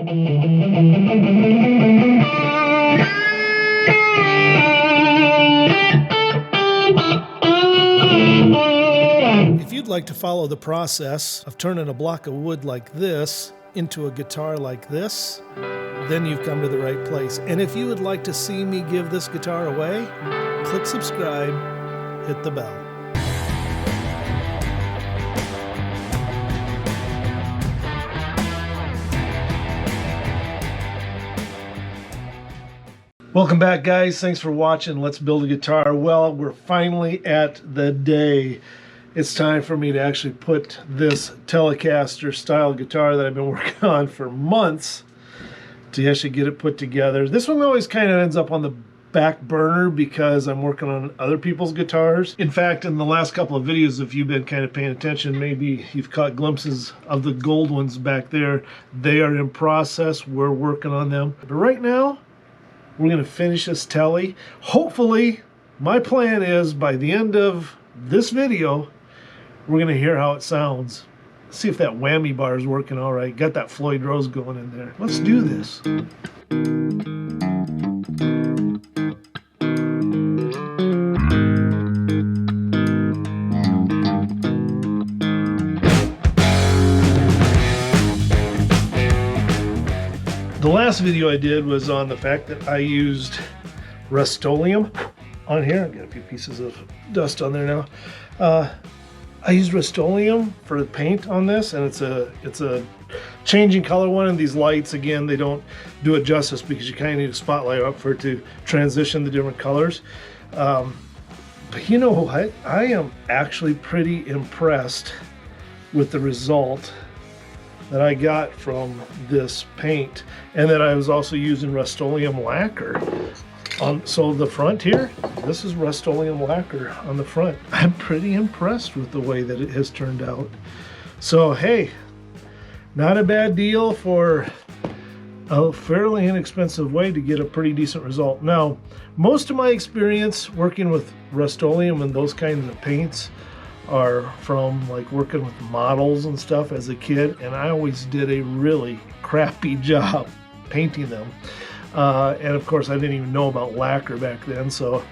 If you'd like to follow the process of turning a block of wood like this into a guitar like this, then you've come to the right place. And if you would like to see me give this guitar away, click subscribe, hit the bell. Welcome back, guys. Thanks for watching Let's Build a Guitar. Well, we're finally at the day. It's time for me to actually put this Telecaster style guitar that I've been working on for months to actually get it put together. This one always kind of ends up on the back burner because I'm working on other people's guitars. In fact, in the last couple of videos, if you've been kind of paying attention, maybe you've caught glimpses of the gold ones back there. They are in process. We're working on them. But right now, we're going to finish this Tele. Hopefully, my plan is by the end of this video, we're going to hear how it sounds. See if that whammy bar is working all right. Got that Floyd Rose going in there. Let's do this. The last video I did was on the fact that I used Rust-Oleum on here. I've got a few pieces of dust on there now. I used Rust-Oleum for the paint on this, and it's a changing color one. And these lights, again, they don't do it justice because you kind of need a spotlight up for it to transition the different colors. But you know what? I am actually pretty impressed with the result that I got from this paint, and that I was also using Rust-Oleum lacquer. So the front here, this is Rust-Oleum lacquer on the front. I'm pretty impressed with the way that it has turned out. So hey, not a bad deal for a fairly inexpensive way to get a pretty decent result. Now, most of my experience working with Rust-Oleum and those kinds of paints are from like working with models and stuff as a kid, and I always did a really crappy job painting them. And of course I didn't even know about lacquer back then, so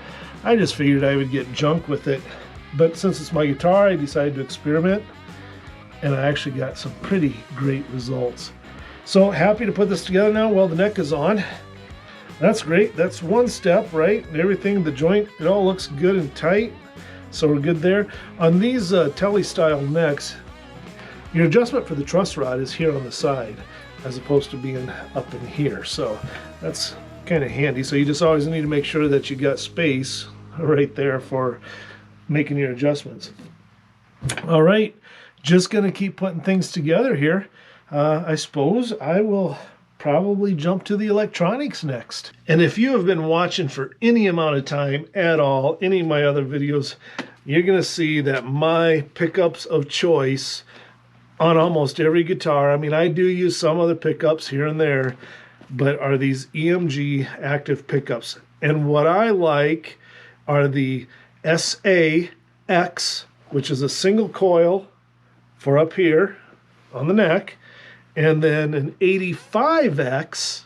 I just figured I would get junk with it. But since it's my guitar, I decided to experiment, and I actually got some pretty great results. So happy to put this together now. Well, the neck is on. That's great. That's one step, right? And everything, the joint, it all looks good and tight. So we're good there. On these Tele style necks, your adjustment for the truss rod is here on the side as opposed to being up in here. So that's kind of handy. So you just always need to make sure that you got space right there for making your adjustments. All right, just gonna keep putting things together here. I suppose I will probably jump to the electronics next. And if you have been watching for any amount of time at all, any of my other videos, you're gonna see that my pickups of choice on almost every guitar, I mean, I do use some other pickups here and there, but are these EMG active pickups. And what I like are the SAX, which is a single coil for up here on the neck, and then an 85X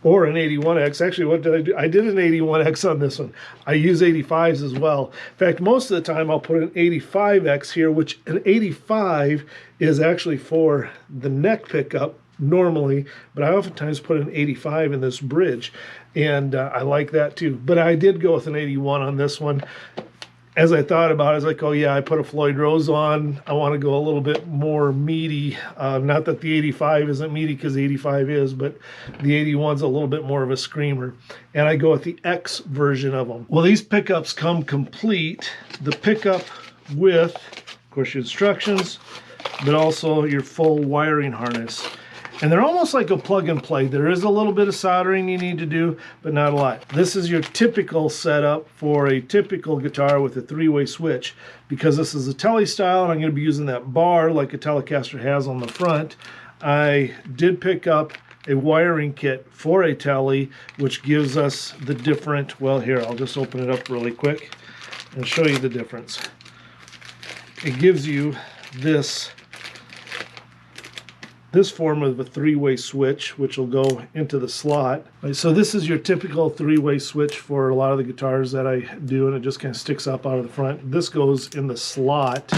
or an 81X. Actually, what did I do? I did an 81X on this one. I use 85s as well. In fact, most of the time I'll put an 85X here, which an 85 is actually for the neck pickup normally, but I oftentimes put an 85 in this bridge, and I like that too. But I did go with an 81 on this one. As I thought about it, I was like, oh yeah, I put a Floyd Rose on. I want to go a little bit more meaty. Not that the 85 isn't meaty, because the 85 is, but the 81's a little bit more of a screamer. And I go with the X version of them. Well, these pickups come complete. The pickup with, of course, your instructions, but also your full wiring harness. And they're almost like a plug and play. There is a little bit of soldering you need to do, but not a lot. This is your typical setup for a typical guitar with a three-way switch. Because this is a Tele style and I'm going to be using that bar like a Telecaster has on the front, I did pick up a wiring kit for a Tele, which gives us the different, well here, I'll just open it up really quick and show you the difference. It gives you this this form of a three-way switch, which will go into the slot. So this is your typical three-way switch for a lot of the guitars that I do, and it just kind of sticks up out of the front. This goes in the slot.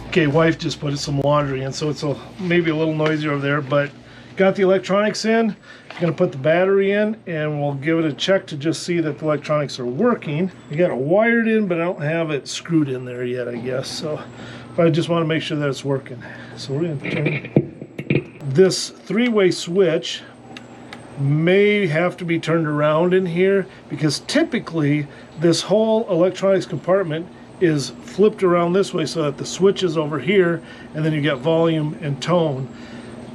Okay, wife just put some laundry in, so it's maybe a little noisier over there, but got the electronics in. Gonna put the battery in, and we'll give it a check to just see that the electronics are working. I got it wired in, but I don't have it screwed in there yet, I guess. So I just want to make sure that it's working. So we're gonna turn this three-way switch. May have to be turned around in here, because typically this whole electronics compartment is flipped around this way so that the switch is over here, and then you get volume and tone.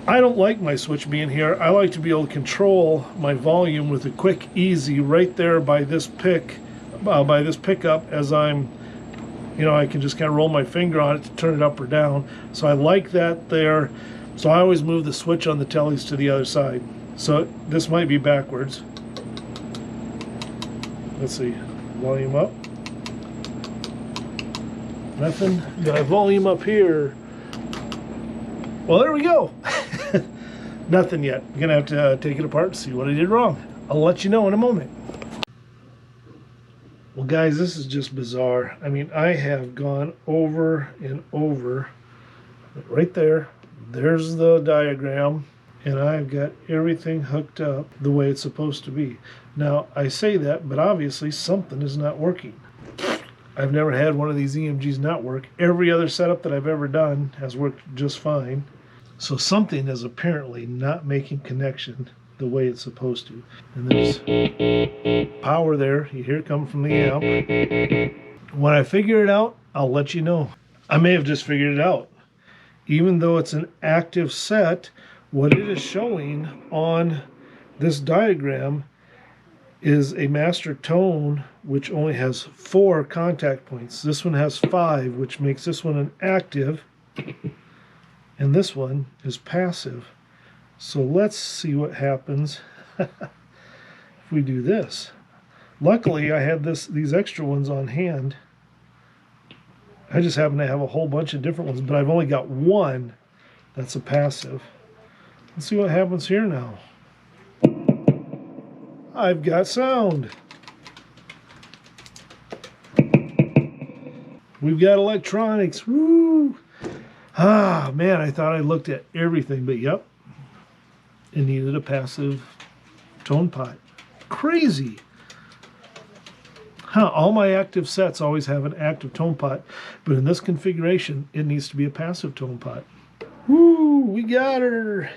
I don't like my switch being here. I like to be able to control my volume with a quick easy right there by this pickup, as I'm, you know, I can just kind of roll my finger on it to turn it up or down. So I like that there. So I always move the switch on the tellies to the other side. So this might be backwards. Let's see, volume up. Nothing. Got volume up here. Well, there we go. Nothing yet. I'm gonna have to take it apart and see what I did wrong. I'll let you know in a moment. Well, guys, this is just bizarre. I mean, I have gone over and over. Right there. There's the diagram. And I've got everything hooked up the way it's supposed to be. Now, I say that, but obviously something is not working. I've never had one of these EMGs not work. Every other setup that I've ever done has worked just fine. So something is apparently not making connection the way it's supposed to. And there's power there. You hear it come from the amp. When I figure it out, I'll let you know. I may have just figured it out. Even though it's an active set, what it is showing on this diagram is a master tone which only has 4 contact points. This one has 5, which makes this one an active, and this one is passive. So let's see what happens if we do this. Luckily, I had these extra ones on hand. I just happen to have a whole bunch of different ones, but I've only got one that's a passive. Let's see what happens here now. I've got sound. We've got electronics. Woo! Ah, man, I thought I looked at everything, but yep, it needed a passive tone pot. Crazy. Huh, all my active sets always have an active tone pot, but in this configuration, it needs to be a passive tone pot. Woo, we got her.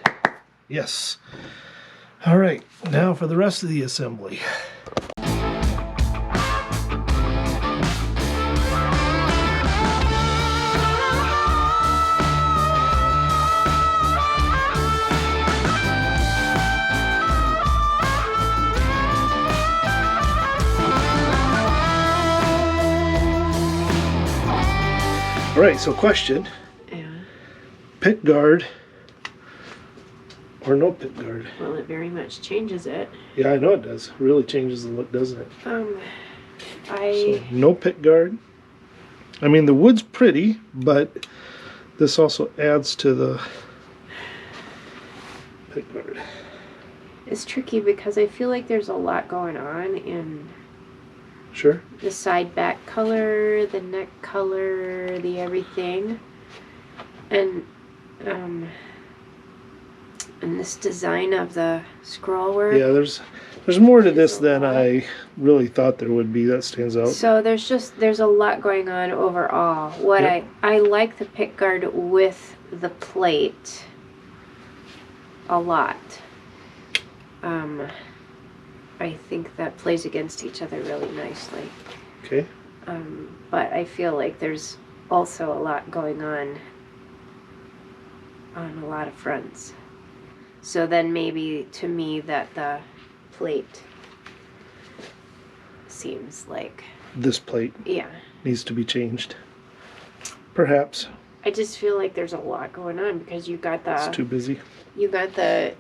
Yes. All right, now for the rest of the assembly. All right, so question. Yeah. Pickguard or no pickguard? Well, it very much changes it. Yeah, I know it does. It really changes the look, doesn't it? So, no pickguard. I mean, the wood's pretty, but this also adds to the pickguard. It's tricky because I feel like there's a lot going on in sure the side back color, the neck color, the everything, and this design of the scroll work. Yeah, there's more to this than I really thought there would be. That stands out. So there's a lot going on overall. What yep. I like the pickguard with the plate a lot. I think that plays against each other really nicely. Okay. But I feel like there's also a lot going on a lot of fronts. So then maybe to me that the plate seems like... This plate needs to be changed. Perhaps. I just feel like there's a lot going on because you got the... It's too busy. You got the,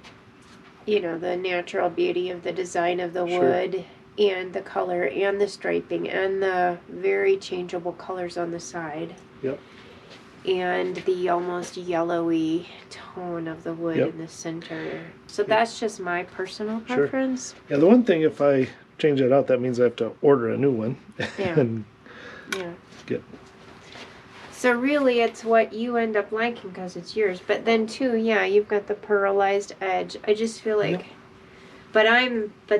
the natural beauty of the design of the wood and the color and the striping and the very changeable colors on the side. Yep. And the almost yellowy tone of the wood in the center. So that's just my personal preference. Yeah, the one thing, if I change that out, that means I have to order a new one. And get... So really it's what you end up liking because it's yours. But then too, you've got the pearlized edge. I just feel like, but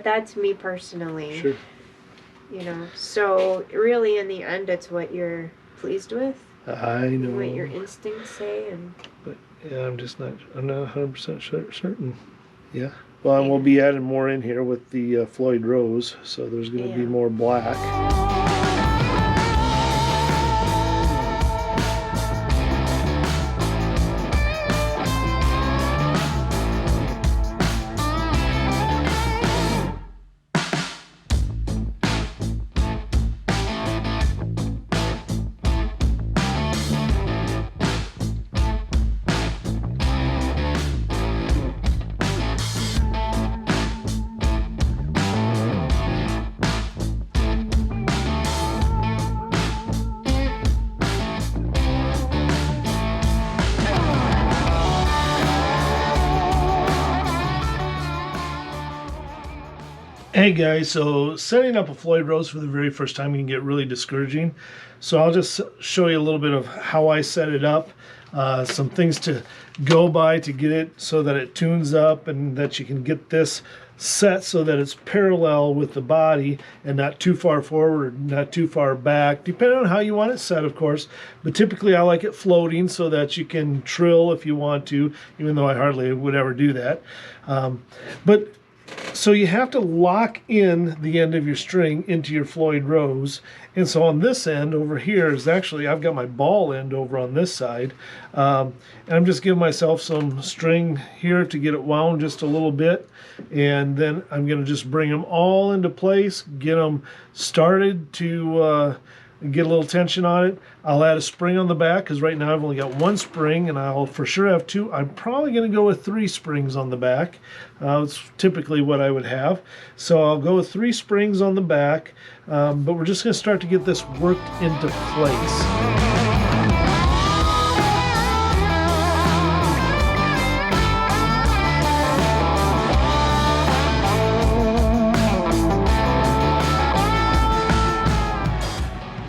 that's me personally. Sure. So really in the end it's what you're pleased with. I know. What your instincts say But I'm not 100% certain. Yeah. Well, and we'll be adding more in here with the Floyd Rose, so there's going to be more black. Hey guys, so setting up a Floyd Rose for the very first time can get really discouraging. So I'll just show you a little bit of how I set it up, some things to go by to get it so that it tunes up and that you can get this set so that it's parallel with the body and not too far forward, not too far back, depending on how you want it set, of course. But typically I like it floating so that you can trill if you want to, even though I hardly would ever do that. So you have to lock in the end of your string into your Floyd Rose. And so on this end over here is actually, I've got my ball end over on this side. And I'm just giving myself some string here to get it wound just a little bit. And then I'm going to just bring them all into place, get them started to get a little tension on it. I'll add a spring on the back because right now I've only got one spring and I'll for sure have two. I'm probably going to go with 3 springs on the back. It's typically what I would have. So I'll go with 3 springs on the back, but we're just going to start to get this worked into place.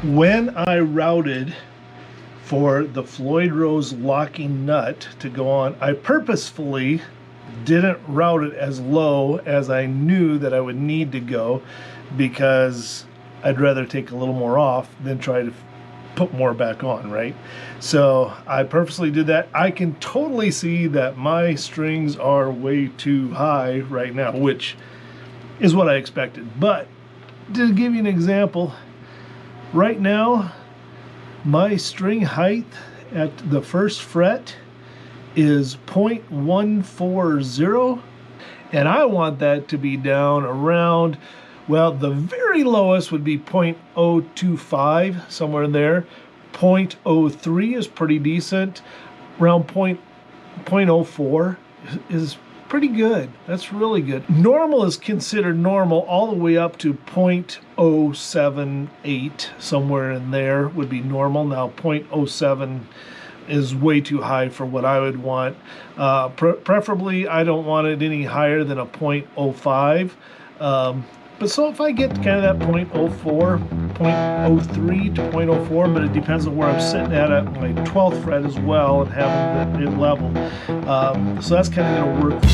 When I routed for the Floyd Rose locking nut to go on, I purposefully didn't route it as low as I knew that I would need to go because I'd rather take a little more off than try to put more back on, right? So I purposely did that. I can totally see that my strings are way too high right now, which is what I expected. But to give you an example, right now, my string height at the first fret is 0.140, and I want that to be down around, well, the very lowest would be 0.025, somewhere in there. 0.03 is pretty decent. Around 0.04 is pretty good. That's really good. Normal is considered normal all the way up to 0.078, somewhere in there would be normal. Now 0.07 is way too high for what I would want. Preferably I don't want it any higher than a 0.05. But so if I get kind of that 0.04, 0.03 to 0.04, but it depends on where I'm sitting at my 12th fret as well and having it level. So that's kind of going to work.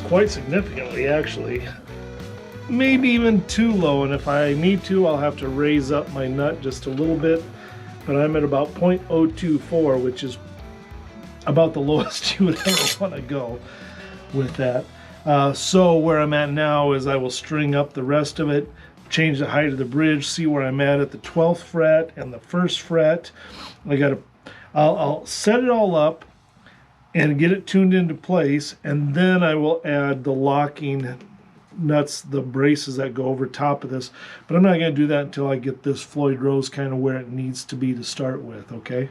quite significantly, actually. Maybe even too low, and if I need to, I'll have to raise up my nut just a little bit. But I'm at about 0.024, which is about the lowest you would ever want to go with that. So where I'm at now is I will string up the rest of it, change the height of the bridge, see where I'm at the 12th fret and the 1st fret. I'll set it all up and get it tuned into place, and then I will add the locking nuts, the braces that go over top of this. But I'm not going to do that until I get this Floyd Rose kind of where it needs to be to start with, okay?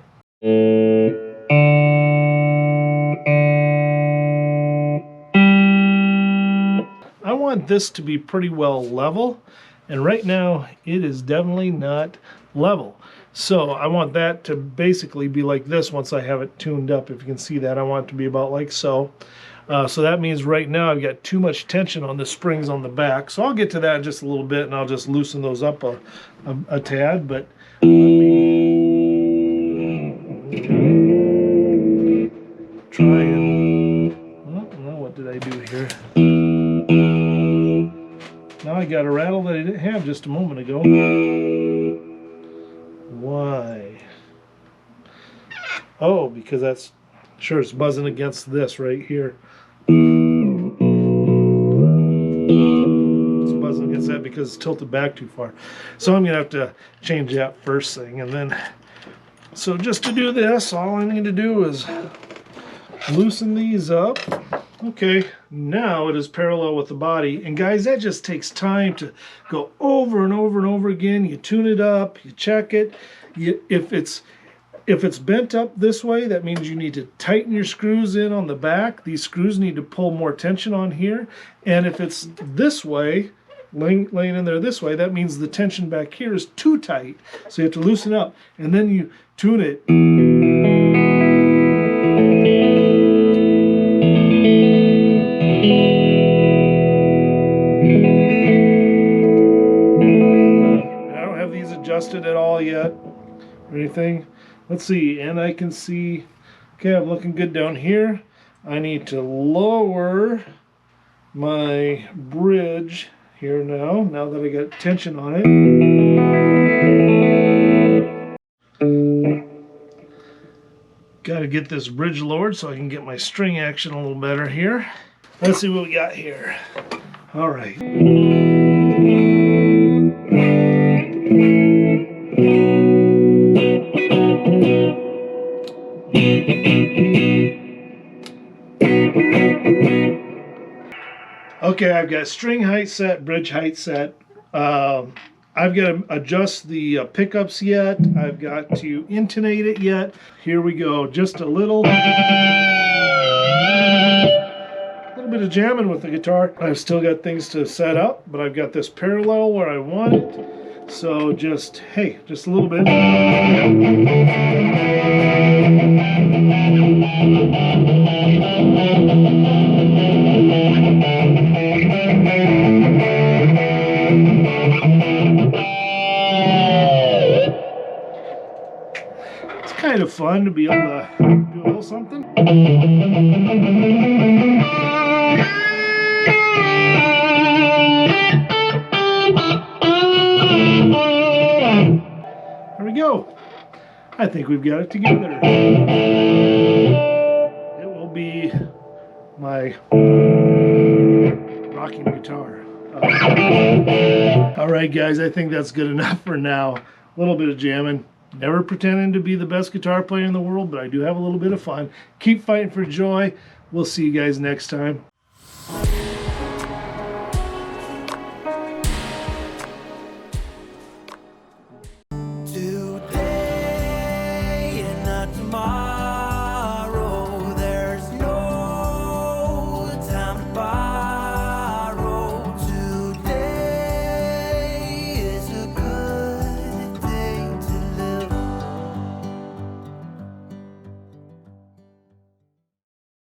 I want this to be pretty well level, and right now it is definitely not level. So I want that to basically be like this once I have it tuned up. If you can see that, I want it to be about like so. So that means right now I've got too much tension on the springs on the back. So I'll get to that in just a little bit, and I'll just loosen those up a tad. But let me try and, well, now what did I do here? Now I got a rattle that I didn't have just a moment ago. Why? Oh, because that's, sure, it's buzzing against this right here. It's buzzing against that because it's tilted back too far. So I'm going to have to change that first thing. And then, so just to do this, all I need to do is loosen these up. Okay, now it is parallel with the body. And guys, that just takes time to go over and over and over again. You tune it up, you check it. If it's bent up this way, that means you need to tighten your screws in on the back. These screws need to pull more tension on here. And if it's this way, laying in there this way, that means the tension back here is too tight. So you have to loosen up, and then you tune it. And I don't have these adjusted at all yet or anything. Let's see, and I can see, okay, I'm looking good down here. I need to lower my bridge here now that I got tension on it. Got to get this bridge lowered so I can get my string action a little better here. Let's see what we got here. All right. Okay, I've got string height set, bridge height set. I've got to adjust the pickups yet. I've got to intonate it yet. Here we go, just a little bit of jamming with the guitar. I've still got things to set up, but I've got this parallel where I want it. So just, hey, just a little bit. It's kind of fun to be able to do a little something. There we go. I think we've got it together. It will be my rocking guitar. All right, guys, I think that's good enough for now. A little bit of jamming. Never pretending to be the best guitar player in the world, but I do have a little bit of fun. Keep fighting for joy. We'll see you guys next time.